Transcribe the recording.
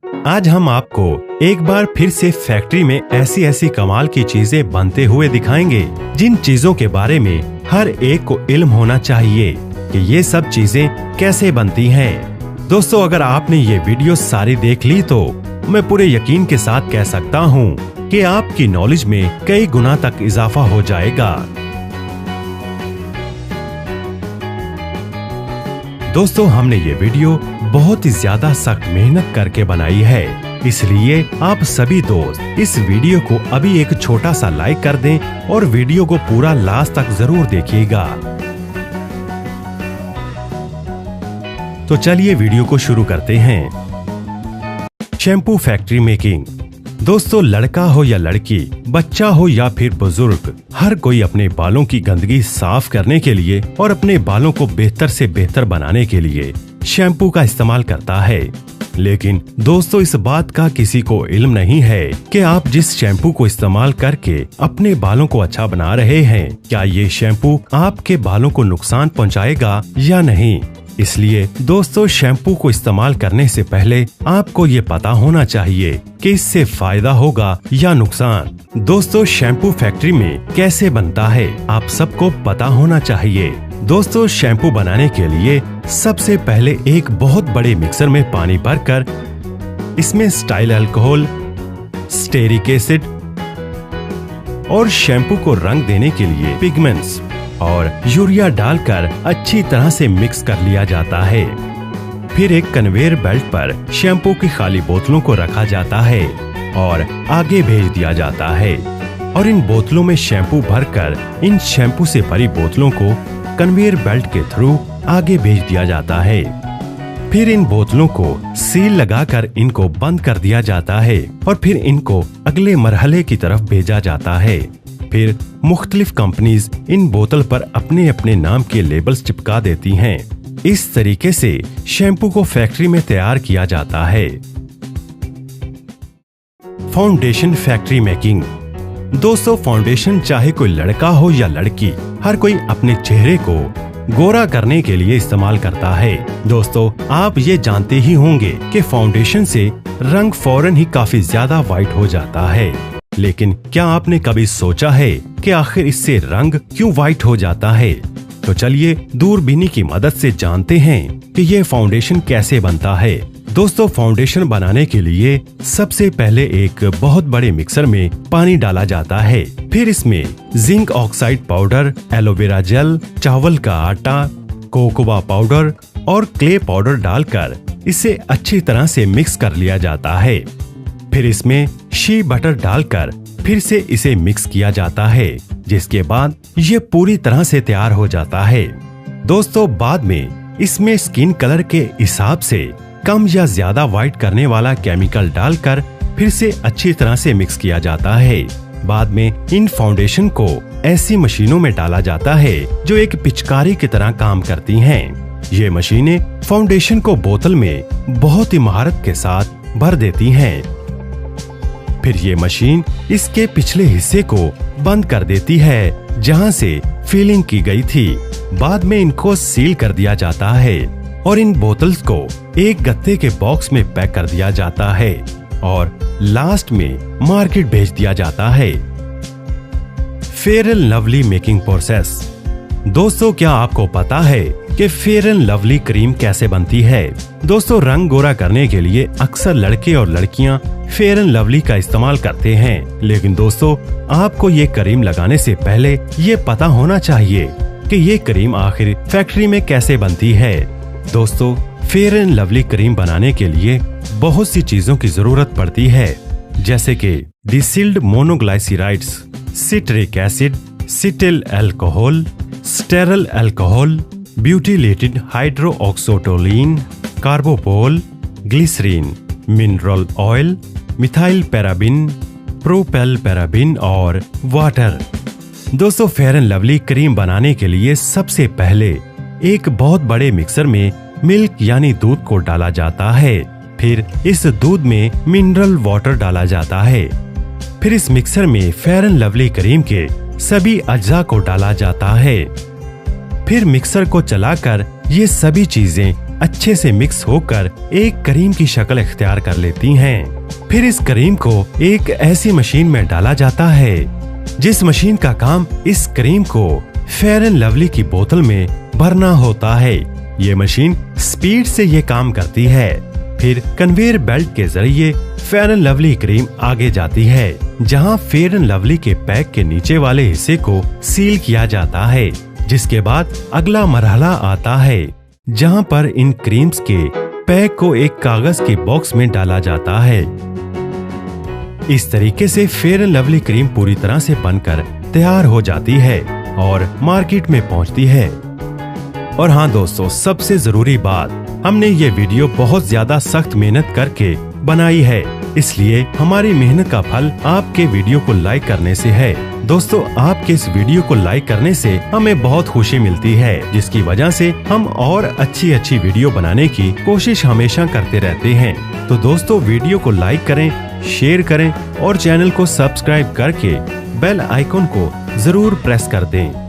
आज हम आपको एक बार फिर से फैक्ट्री में ऐसी ऐसी कमाल की चीजें बनते हुए दिखाएंगे जिन चीजों के बारे में हर एक को इल्म होना चाहिए कि ये सब चीजें कैसे बनती हैं। दोस्तों, अगर आपने ये वीडियो सारी देख ली तो मैं पूरे यकीन के साथ कह सकता हूँ कि आपकी नॉलेज में कई गुना तक इजाफा हो जाएगा। दोस्तों, हमने ये वीडियो बहुत ही ज्यादा सख्त मेहनत करके बनाई है, इसलिए आप सभी दोस्त इस वीडियो को अभी एक छोटा सा लाइक कर दें और वीडियो को पूरा लास्ट तक जरूर देखिएगा। तो चलिए वीडियो को शुरू करते हैं। Shampoo factory making. दोस्तों, लड़का हो या लड़की, बच्चा हो या फिर बुजुर्ग, हर कोई अपने बालों की गंदगी साफ करने के लिए और अपने बालों को बेहतर से बेहतर बनाने के लिए शैम्पू का इस्तेमाल करता है। लेकिन दोस्तों, इस बात का किसी को इल्म नहीं है कि आप जिस शैम्पू को इस्तेमाल करके अपने बालों को अच्छा बना रहे हैं, क्या ये शैम्पू आपके बालों को नुकसान पहुंचाएगा या नहीं। इसलिए दोस्तों, शैम्पू को इस्तेमाल करने से पहले आपको ये पता होना चाहिए कि इससे फायदा होगा या नुकसान। दोस्तों, शैम्पू फैक्ट्री में कैसे बनता है आप सबको पता होना चाहिए। दोस्तों, शैम्पू बनाने के लिए सबसे पहले एक बहुत बड़े मिक्सर में पानी भरकर इसमें स्टाइल अल्कोहल, स्टेरिक एसिड और शैम्पू को रंग देने के लिए पिगमेंट्स और यूरिया डालकर अच्छी तरह से मिक्स कर लिया जाता है। फिर एक कन्वेयर बेल्ट पर शैम्पू की खाली बोतलों को रखा जाता है और आगे भेज दिया जाता है और इन बोतलों में शैम्पू भरकर इन शैम्पू से भरी बोतलों को कन्वेयर बेल्ट के थ्रू आगे भेज दिया जाता है। फिर इन बोतलों को सील लगाकर इनको बंद कर दिया जाता है और फिर इनको अगले मरहले की तरफ भेजा जाता है। फिर मुख्तलिफ कंपनीज इन बोतल पर अपने अपने नाम के लेबल्स चिपका देती हैं। इस तरीके से शैम्पू को फैक्ट्री में तैयार किया जाता है। Foundation factory making. दोस्तों, फाउंडेशन चाहे कोई लड़का हो या लड़की, हर कोई अपने चेहरे को गोरा करने के लिए इस्तेमाल करता है। दोस्तों, आप ये जानते ही होंगे कि फाउंडेशन से रंग फौरन ही काफी ज्यादा वाइट हो जाता है। लेकिन क्या आपने कभी सोचा है कि आखिर इससे रंग क्यों वाइट हो जाता है? तो चलिए दूरबीनी की मदद से जानते हैं कि ये फाउंडेशन कैसे बनता है। दोस्तों, फाउंडेशन बनाने के लिए सबसे पहले एक बहुत बड़े मिक्सर में पानी डाला जाता है। फिर इसमें zinc oxide powder, aloe vera gel, चावल का आटा, कोकोआ पाउडर और क्ले पाउडर डालकर इसे अच्छी तरह से मिक्स कर लिया जाता है। फिर इसमें शी बटर डालकर फिर से इसे मिक्स किया जाता है, जिसके बाद ये पूरी तरह से तैयार हो जाता है। दोस्तों, बाद में इसमें स्किन कलर के हिसाब से कम या ज्यादा व्हाइट करने वाला केमिकल डालकर फिर से अच्छी तरह से मिक्स किया जाता है। बाद में इन फाउंडेशन को ऐसी मशीनों में डाला जाता है जो एक पिचकारी की तरह काम करती हैं। ये मशीनें फाउंडेशन को बोतल में बहुत ही महारत के साथ भर देती हैं। फिर ये मशीन इसके पिछले हिस्से को बंद कर देती है जहां से फिलिंग की गई थी। बाद में इनको सील कर दिया जाता है और इन बोतल्स को एक गत्ते के बॉक्स में पैक कर दिया जाता है और लास्ट में मार्केट भेज दिया जाता है। Fair and lovely making process. दोस्तों, क्या आपको पता है कि फेयर एंड लवली क्रीम कैसे बनती है? दोस्तों, रंग गोरा करने के लिए अक्सर लड़के और लड़कियां फेयर एंड लवली का इस्तेमाल करते हैं। लेकिन दोस्तों, आपको ये क्रीम लगाने से पहले ये पता होना चाहिए कि ये क्रीम आखिर फैक्ट्री में कैसे बनती है। दोस्तों, फेयर एंड लवली क्रीम बनाने के लिए बहुत सी चीजों की जरूरत पड़ती है, जैसे कि distilled monoglycerides, citric acid, cetyl alcohol, stearyl alcohol, butylated hydroxytoluene, Carbopol, glycerine, mineral oil, methyl paraben, propyl paraben और वाटर। दोस्तों, फेयर एंड लवली क्रीम बनाने के लिए सबसे पहले एक बहुत बड़े मिक्सर में मिल्क यानी दूध को डाला जाता है। फिर इस दूध में मिनरल वाटर डाला जाता है। फिर इस मिक्सर में फेयर एंड लवली क्रीम के सभी अज्जा को डाला जाता है। फिर मिक्सर को चलाकर ये सभी चीजें अच्छे से मिक्स होकर एक क्रीम की शक्ल इख्तियार कर लेती हैं। फिर इस क्रीम को एक ऐसी मशीन में डाला जाता है जिस मशीन का काम इस क्रीम को फेयर एंड लवली की बोतल में भरना होता है। ये मशीन स्पीड से ये काम करती है। फिर कन्वेयर बेल्ट के जरिए फेयर एंड लवली क्रीम आगे जाती है, जहां फेयर एंड लवली के पैक के नीचे वाले हिस्से को सील किया जाता है। जिसके बाद अगला मरहला आता है, जहां पर इन क्रीम्स के पैक को एक कागज के बॉक्स में डाला जाता है। इस तरीके से फेयर एंड लवली क्रीम पूरी तरह से बनकर तैयार हो जाती है और मार्केट में पहुंचती है। और हाँ दोस्तों, सबसे जरूरी बात, हमने ये वीडियो बहुत ज्यादा सख्त मेहनत करके बनाई है, इसलिए हमारी मेहनत का फल आपके वीडियो को लाइक करने से है। दोस्तों, आपके इस वीडियो को लाइक करने से हमें बहुत खुशी मिलती है, जिसकी वजह से हम और अच्छी वीडियो बनाने की कोशिश हमेशा करते रहते हैं। तो दोस्तों, वीडियो को लाइक करें, शेयर करें और चैनल को सब्सक्राइब करके बेल आइकॉन को जरूर प्रेस कर दें।